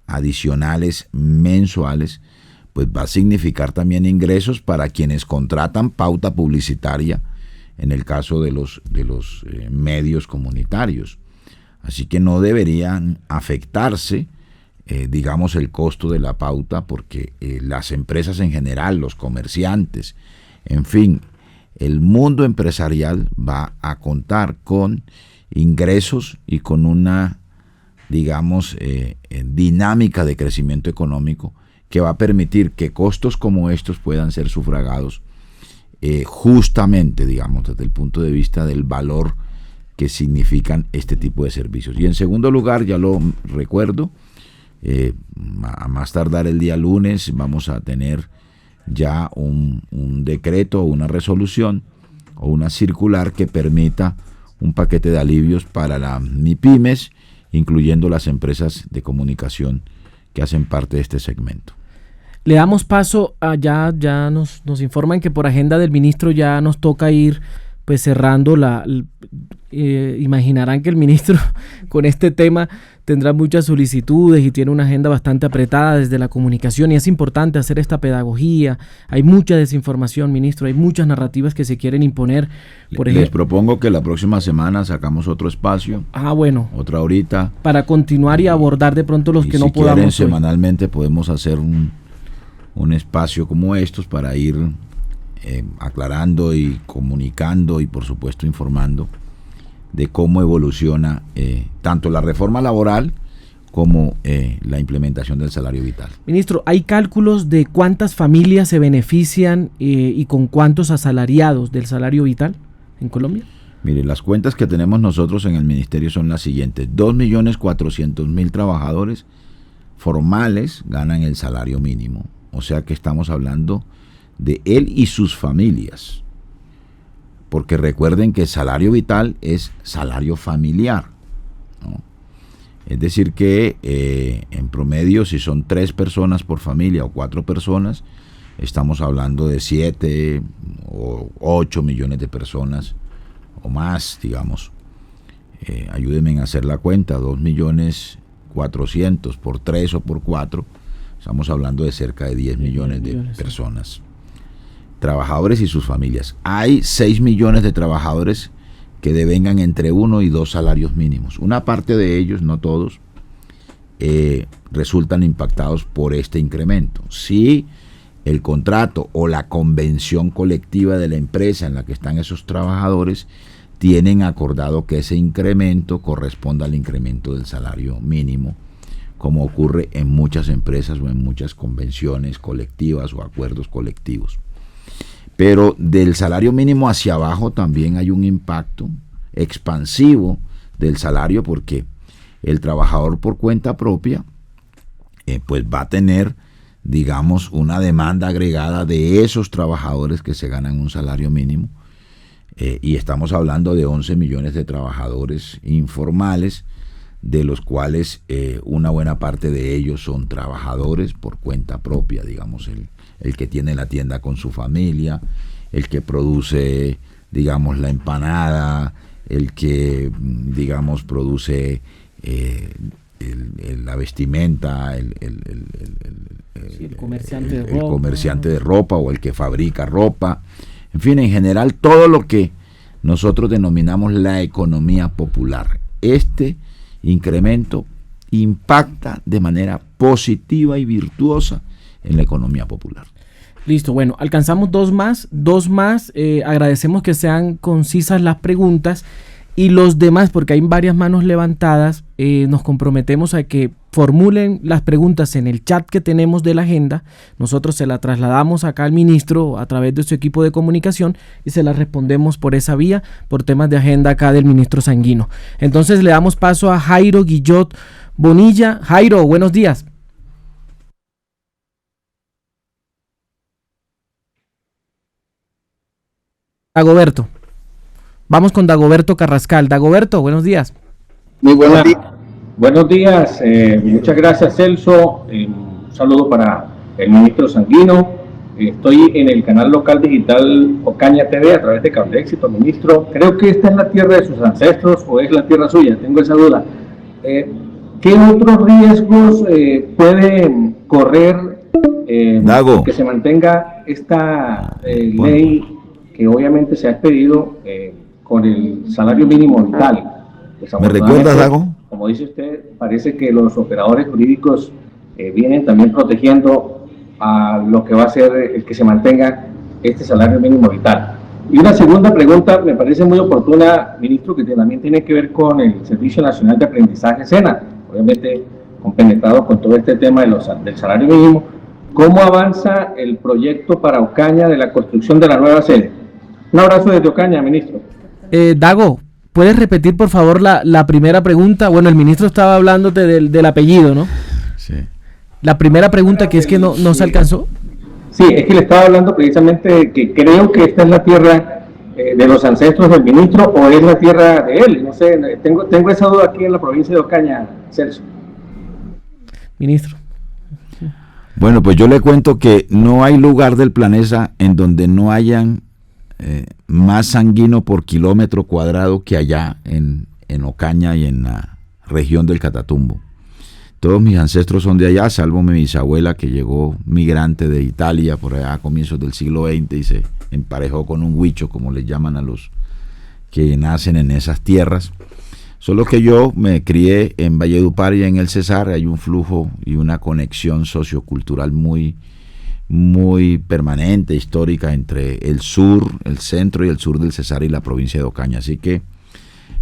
adicionales mensuales, pues va a significar también ingresos para quienes contratan pauta publicitaria en el caso de los medios comunitarios. Así que no deberían afectarse digamos, el costo de la pauta, porque las empresas en general, los comerciantes, en fin, el mundo empresarial va a contar con ingresos y con una, digamos, dinámica de crecimiento económico que va a permitir que costos como estos puedan ser sufragados justamente, digamos, desde el punto de vista del valor que significan este tipo de servicios. Y en segundo lugar, ya lo recuerdo, a más tardar el día lunes vamos a tener ya un decreto o una resolución o una circular que permita un paquete de alivios para las MIPYMES, incluyendo las empresas de comunicación que hacen parte de este segmento. Le damos paso a ya nos informan que por agenda del ministro ya nos toca ir pues cerrando imaginarán que el ministro con este tema tendrá muchas solicitudes y tiene una agenda bastante apretada desde la comunicación, y es importante hacer esta pedagogía. Hay mucha desinformación, ministro, hay muchas narrativas que se quieren imponer. Por ejemplo, les propongo que la próxima semana sacamos otro espacio. Bueno. Otra horita. Para continuar y abordar de pronto los que no podamos. Si quieren, semanalmente podemos hacer un espacio como estos para ir aclarando y comunicando y por supuesto informando de cómo evoluciona tanto la reforma laboral como la implementación del salario vital. Ministro, ¿hay cálculos de cuántas familias se benefician y con cuántos asalariados del salario vital en Colombia? Mire, las cuentas que tenemos nosotros en el ministerio son las siguientes: 2.400.000 trabajadores formales ganan el salario mínimo, o sea que estamos hablando de él y sus familias, porque recuerden que el salario vital es salario familiar, ¿no? Es decir que en promedio, si son 3 personas por familia o 4 personas, estamos hablando de 7 o 8 millones de personas o más, digamos. Ayúdenme a hacer la cuenta: 2.400.000 por 3 o por 4, estamos hablando de cerca de 10 millones de personas. Trabajadores y sus familias. Hay 6 millones de trabajadores que devengan entre 1 y 2 salarios mínimos. Una parte de ellos, no todos, resultan impactados por este incremento. Si el contrato o la convención colectiva de la empresa en la que están esos trabajadores tienen acordado que ese incremento corresponda al incremento del salario mínimo, como ocurre en muchas empresas o en muchas convenciones colectivas o acuerdos colectivos. Pero del salario mínimo hacia abajo también hay un impacto expansivo del salario, porque el trabajador por cuenta propia pues va a tener, digamos, una demanda agregada de esos trabajadores que se ganan un salario mínimo, y estamos hablando de 11 millones de trabajadores informales, de los cuales una buena parte de ellos son trabajadores por cuenta propia, digamos, el que tiene la tienda con su familia, el que produce, digamos, la empanada, el que, digamos, produce la vestimenta, el comerciante de ropa o el que fabrica ropa. En fin, en general, todo lo que nosotros denominamos la economía popular. Este incremento impacta de manera positiva y virtuosa en la economía popular. Listo, bueno, alcanzamos dos más, agradecemos que sean concisas las preguntas, y los demás, porque hay varias manos levantadas, nos comprometemos a que formulen las preguntas en el chat que tenemos de la agenda. Nosotros se la trasladamos acá al ministro a través de su equipo de comunicación y se las respondemos por esa vía, por temas de agenda acá del ministro Sanguino. Entonces le damos paso a Jairo Guillot Bonilla. Jairo, buenos días. Dagoberto. Vamos con Dagoberto Carrascal. Dagoberto, buenos días. Muy buenos días. Buenos días, muchas gracias, Celso. Un saludo para el ministro Sanguino. Estoy en el canal local digital Ocaña TV a través de Cable Éxito, ministro. Creo que esta es la tierra de sus ancestros o es la tierra suya, tengo esa duda. ¿Qué otros riesgos puede correr que se mantenga esta ley que obviamente se ha expedido con el salario mínimo vital? ¿Me recuerdas, Dago? como dice usted, parece que los operadores jurídicos vienen también protegiendo a lo que va a ser el que se mantenga este salario mínimo vital. Y una segunda pregunta me parece muy oportuna, ministro, que también tiene que ver con el Servicio Nacional de Aprendizaje SENA, obviamente compenetrado con todo este tema del salario mínimo. ¿Cómo avanza el proyecto para Ocaña de la construcción de la nueva sede? Un abrazo desde Ocaña, ministro. Dago, ¿puedes repetir por favor la primera pregunta? Bueno, el ministro estaba hablándote del apellido, ¿no? Sí. La primera pregunta que es que no se alcanzó. Sí, es que le estaba hablando precisamente de que creo que esta es la tierra de los ancestros del ministro o es la tierra de él. No sé, tengo esa duda aquí en la provincia de Ocaña, Celso. Ministro. Bueno, pues yo le cuento que no hay lugar del planeta en donde no hayan más sanguino por kilómetro cuadrado que allá en Ocaña y en la región del Catatumbo. Todos mis ancestros son de allá, salvo mi bisabuela que llegó migrante de Italia por allá a comienzos del siglo XX y se emparejó con un huicho, como les llaman a los que nacen en esas tierras. Solo que yo me crié en Valledupar y en el Cesar. Hay un flujo y una conexión sociocultural muy permanente, histórica, entre el sur, el centro y el sur del Cesar y la provincia de Ocaña. Así que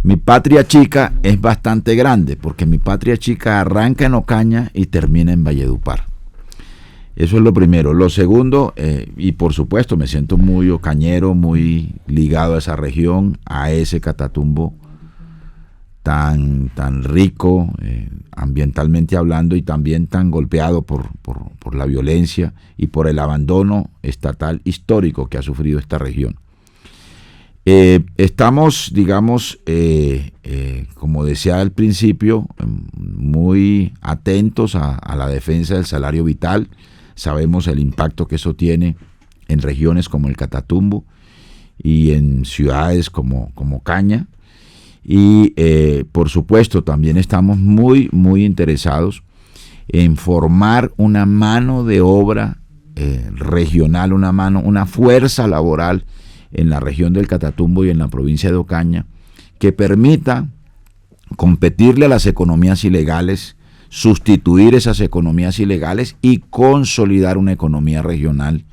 mi patria chica es bastante grande, porque mi patria chica arranca en Ocaña y termina en Valledupar. Eso es lo primero. Lo segundo, y por supuesto me siento muy ocañero, muy ligado a esa región, a ese Catatumbo tan rico ambientalmente hablando y también tan golpeado por la violencia y por el abandono estatal histórico que ha sufrido esta región. Estamos, digamos, como decía al principio, muy atentos a la defensa del salario vital. Sabemos el impacto que eso tiene en regiones como el Catatumbo y en ciudades como Ocaña. Y por supuesto también estamos muy interesados en formar una mano de obra regional, una fuerza laboral en la región del Catatumbo y en la provincia de Ocaña que permita competirle a las economías ilegales, sustituir esas economías ilegales y consolidar una economía regional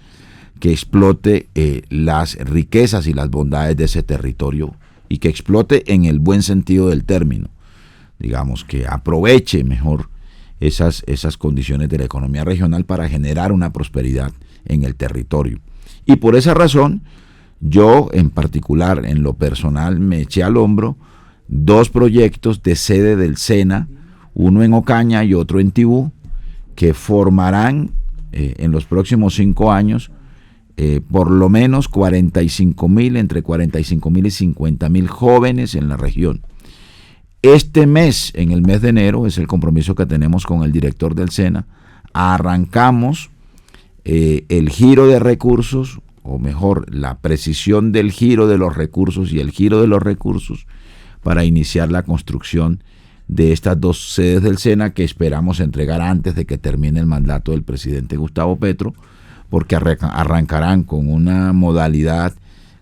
que explote las riquezas y las bondades de ese territorio y que explote en el buen sentido del término, digamos, que aproveche mejor esas condiciones de la economía regional para generar una prosperidad en el territorio. Y por esa razón, yo en particular, en lo personal, me eché al hombro 2 proyectos de sede del SENA, uno en Ocaña y otro en Tibú, que formarán en los próximos 5 años por lo menos 45.000, entre 45.000 y 50.000 jóvenes en la región. Este mes, en el mes de enero, es el compromiso que tenemos con el director del SENA, arrancamos el giro de recursos, o mejor, la precisión del giro de los recursos y el giro de los recursos para iniciar la construcción de estas 2 sedes del SENA que esperamos entregar antes de que termine el mandato del presidente Gustavo Petro, porque arrancarán con una modalidad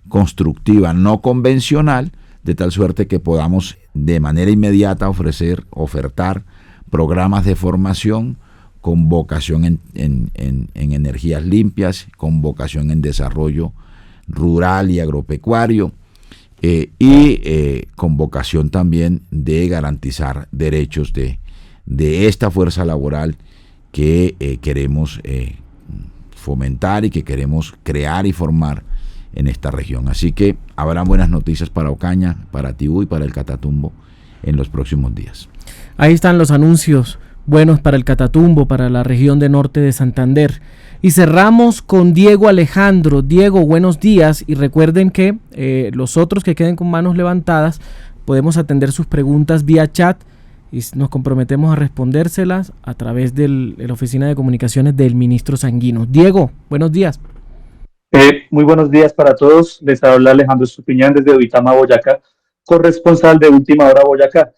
constructiva no convencional, de tal suerte que podamos de manera inmediata ofertar programas de formación con vocación en energías limpias, con vocación en desarrollo rural y agropecuario, y con vocación también de garantizar derechos de esta fuerza laboral que queremos fomentar y que queremos crear y formar en esta región. Así que habrá buenas noticias para Ocaña, para Tibú y para el Catatumbo en los próximos días. Ahí están los anuncios buenos para el Catatumbo, para la región de norte de Santander. Y cerramos con Diego Alejandro. Diego, buenos días, y recuerden que los otros que queden con manos levantadas podemos atender sus preguntas vía chat y nos comprometemos a respondérselas a través de la Oficina de Comunicaciones del ministro Sanguino. Diego, buenos días. Muy buenos días para todos. Les habla Alejandro Estupiñán desde Duitama, Boyacá, corresponsal de Última Hora Boyacá.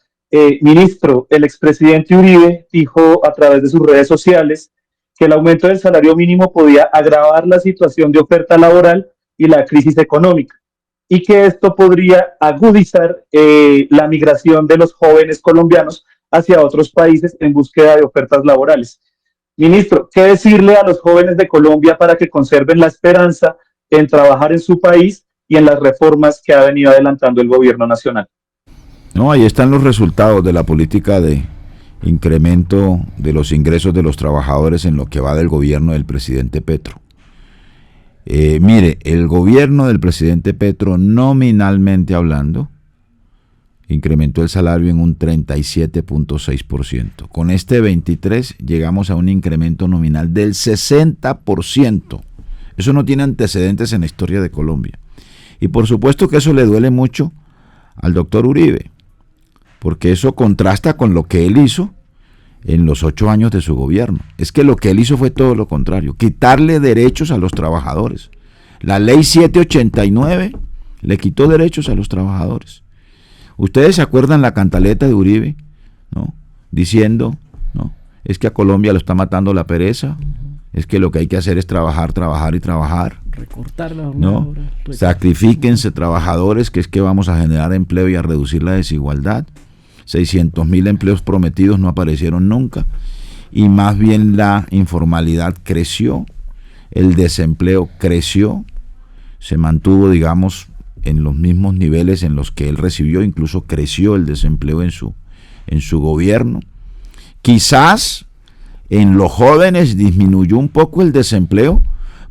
Ministro, el expresidente Uribe dijo a través de sus redes sociales que el aumento del salario mínimo podía agravar la situación de oferta laboral y la crisis económica. y que esto podría agudizar la migración de los jóvenes colombianos hacia otros países en búsqueda de ofertas laborales. Ministro, ¿qué decirle a los jóvenes de Colombia para que conserven la esperanza en trabajar en su país y en las reformas que ha venido adelantando el gobierno nacional? No, ahí están los resultados de la política de incremento de los ingresos de los trabajadores en lo que va del gobierno del presidente Petro. Mire, el gobierno del presidente Petro, nominalmente hablando, incrementó el salario en un 37.6%. Con este 23 llegamos a un incremento nominal del 60%. Eso no tiene antecedentes en la historia de Colombia. Y por supuesto que eso le duele mucho al doctor Uribe, porque eso contrasta con lo que él hizo en los 8 años de su gobierno. Es que lo que él hizo fue todo lo contrario, quitarle derechos a los trabajadores. La ley 789 le quitó derechos a los trabajadores. Ustedes se acuerdan la cantaleta de Uribe, ¿no? Diciendo, ¿no? Es que a Colombia lo está matando la pereza, es que lo que hay que hacer es trabajar, trabajar y trabajar. Recortar la jornada laboral. Sacrifíquense trabajadores, que es que vamos a generar empleo y a reducir la desigualdad. 600,000 empleos prometidos no aparecieron nunca, y más bien la informalidad creció, el desempleo creció, se mantuvo, digamos, en los mismos niveles en los que él recibió, incluso creció el desempleo en su gobierno. Quizás en los jóvenes disminuyó un poco el desempleo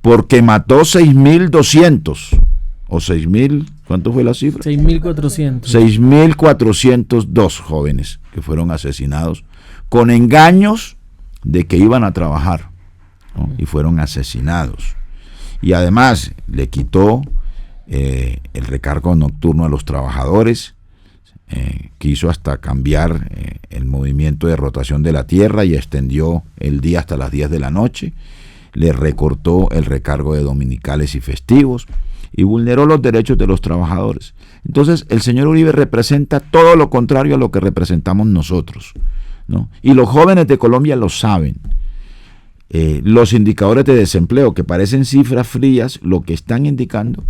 porque mató 6.200 o 6.000, ¿cuánto fue la cifra? 6.400. 6.402 jóvenes que fueron asesinados con engaños de que iban a trabajar, ¿no? Y fueron asesinados. Y además le quitó el recargo nocturno a los trabajadores, quiso hasta cambiar el movimiento de rotación de la tierra y extendió el día hasta las 10 de la noche, le recortó el recargo de dominicales y festivos, y vulneró los derechos de los trabajadores. Entonces el señor Uribe representa todo lo contrario a lo que representamos nosotros, ¿no? Y los jóvenes de Colombia lo saben. Los indicadores de desempleo, que parecen cifras frías, lo que están indicando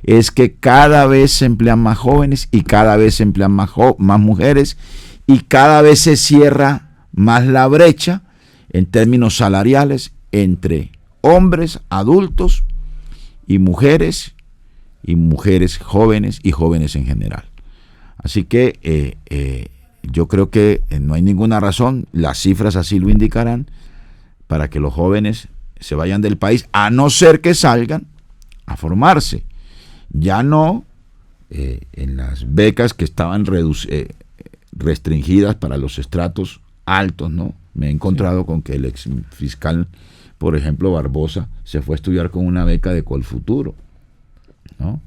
es que cada vez se emplean más jóvenes y cada vez se emplean más mujeres, y cada vez se cierra más la brecha en términos salariales entre hombres adultos y mujeres jóvenes y jóvenes en general. Así que yo creo que no hay ninguna razón, las cifras así lo indicarán, para que los jóvenes se vayan del país, a no ser que salgan a formarse. Ya no en las becas que estaban restringidas para los estratos altos, ¿no? Me he encontrado con que el ex fiscal, por ejemplo, Barbosa, se fue a estudiar con una beca de Colfuturo, ¿no?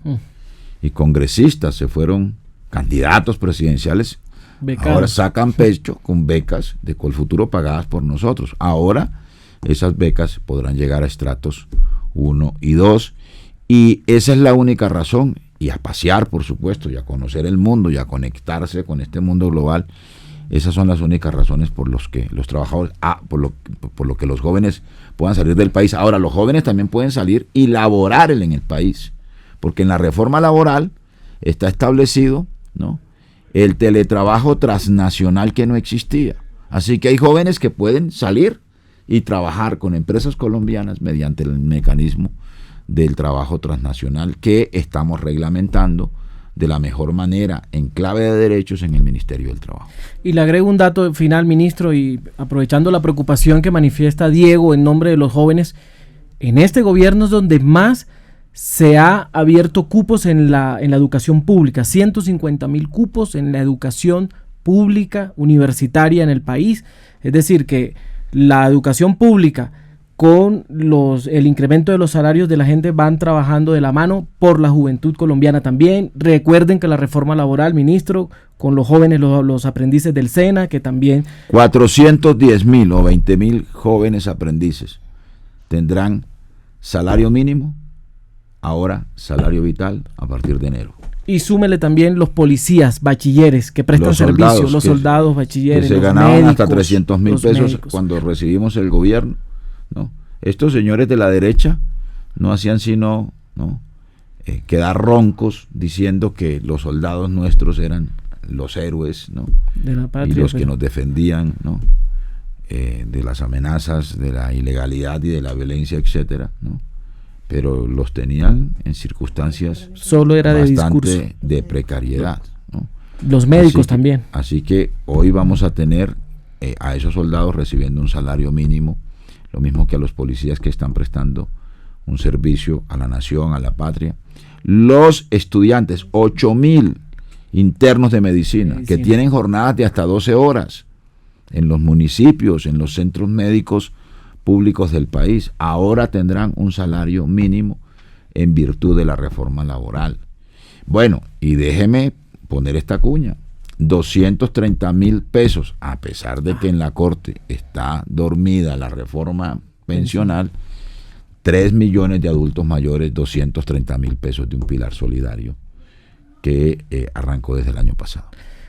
Y congresistas se fueron, candidatos presidenciales, becados. Ahora sacan pecho con becas de Colfuturo pagadas por nosotros. Ahora esas becas podrán llegar a estratos 1 y 2, y esa es la única razón, y a pasear, por supuesto, y a conocer el mundo, y a conectarse con este mundo global. Esas son las únicas razones por los que los trabajadores, por lo que los jóvenes puedan salir del país. Ahora, los jóvenes también pueden salir y laborar en el país, porque en la reforma laboral está establecido, ¿no?, el teletrabajo transnacional que no existía. Así que hay jóvenes que pueden salir y trabajar con empresas colombianas mediante el mecanismo del trabajo transnacional que estamos reglamentando de la mejor manera en clave de derechos en el Ministerio del Trabajo. Y le agrego un dato final, ministro, y aprovechando la preocupación que manifiesta Diego en nombre de los jóvenes, en este gobierno es donde más se ha abierto cupos en la educación pública, 150,000 cupos en la educación pública universitaria en el país. Es decir, que la educación pública con el incremento de los salarios de la gente van trabajando de la mano por la juventud colombiana también. Recuerden que la reforma laboral, ministro, con los jóvenes, los aprendices del SENA, que también 410,000 o 20,000 jóvenes aprendices tendrán salario mínimo, ahora salario vital a partir de enero. Y súmele también los policías, bachilleres que prestan servicio, los soldados, bachilleres, que se los ganaban médicos, hasta 300,000 pesos médicos. Cuando recibimos el gobierno, ¿no? Estos señores de la derecha no hacían sino, ¿no?, quedar roncos diciendo que los soldados nuestros eran los héroes, ¿no? De la patria, y los que nos defendían, ¿no? De las amenazas, de la ilegalidad y de la violencia, etcétera, ¿no? Pero los tenían en circunstancias solo era de discurso, bastante de precariedad, ¿no? Los médicos también. Así que hoy vamos a tener a esos soldados recibiendo un salario mínimo, lo mismo que a los policías que están prestando un servicio a la nación, a la patria. Los estudiantes, 8.000 internos de medicina, que tienen jornadas de hasta 12 horas en los municipios, en los centros médicos públicos del país, ahora tendrán un salario mínimo en virtud de la reforma laboral. Bueno, y déjeme poner esta cuña, 230.000 pesos, a pesar de que en la Corte está dormida la reforma pensional, 3 millones de adultos mayores, 230.000 pesos de un pilar solidario que arrancó desde el año pasado.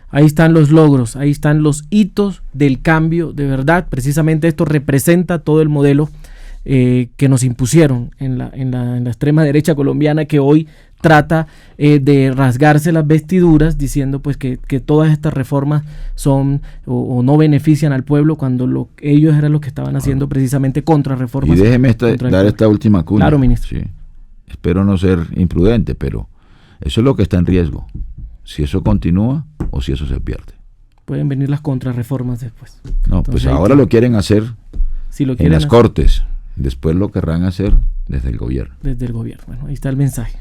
Ahí están los logros, ahí están los hitos del cambio, de verdad. Precisamente esto representa todo el modelo que nos impusieron en la extrema derecha colombiana, que hoy trata de rasgarse las vestiduras diciendo pues que todas estas reformas son o no benefician al pueblo, cuando ellos eran los que estaban haciendo precisamente contrarreformas. Y déjeme dar esta última cuña. Claro, ministro. Sí. Espero no ser imprudente, pero eso es lo que está en riesgo. Si eso continúa o si eso se pierde. Pueden venir las contrarreformas después. No, entonces, pues ahora lo quieren hacer en las cortes. Después lo querrán hacer desde el gobierno. Desde el gobierno. Bueno, ahí está el mensaje.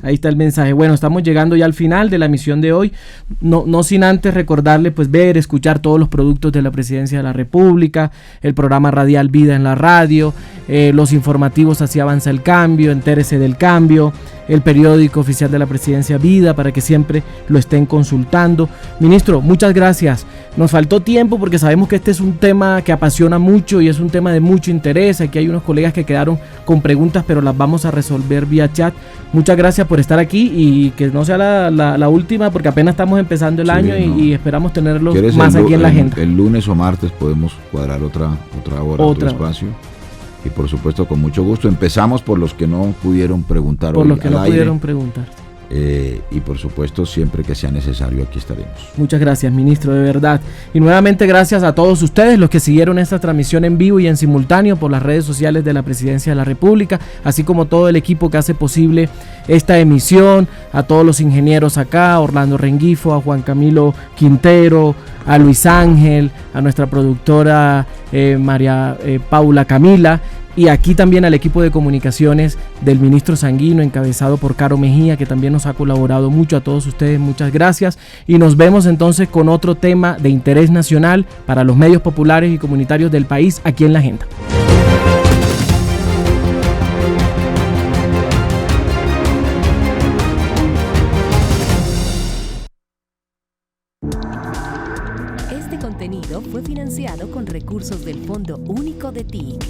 Ahí está el mensaje. Bueno, estamos llegando ya al final de la emisión de hoy. No sin antes recordarle, pues, ver, escuchar todos los productos de la Presidencia de la República, el programa radial Vida en la Radio, los informativos Así Avanza el Cambio, Entérese del Cambio, el periódico oficial de la Presidencia Vida, para que siempre lo estén consultando. Ministro, muchas gracias. Nos faltó tiempo porque sabemos que este es un tema que apasiona mucho y es un tema de mucho interés. Aquí hay unos colegas que quedaron con preguntas, pero las vamos a resolver vía chat. Muchas gracias por estar aquí y que no sea la última, porque apenas estamos empezando el año y esperamos tenerlos más aquí en la agenda. El lunes o martes podemos cuadrar otra hora, otro espacio. Y por supuesto, con mucho gusto. Empezamos por los que no pudieron preguntar hoy. Por los que no pudieron preguntar. Y por supuesto, siempre que sea necesario, aquí estaremos. Muchas gracias, ministro, de verdad. Y nuevamente gracias a todos ustedes, los que siguieron esta transmisión en vivo y en simultáneo por las redes sociales de la Presidencia de la República, así como todo el equipo que hace posible esta emisión, a todos los ingenieros acá, a Orlando Rengifo, a Juan Camilo Quintero, a Luis Ángel, a nuestra productora María Paula Camila, y aquí también al equipo de comunicaciones del ministro Sanguino, encabezado por Caro Mejía, que también nos ha colaborado mucho. A todos ustedes, muchas gracias, y nos vemos entonces con otro tema de interés nacional para los medios populares y comunitarios del país aquí en La Agenda. Este contenido fue financiado con recursos del Fondo Único de TIC.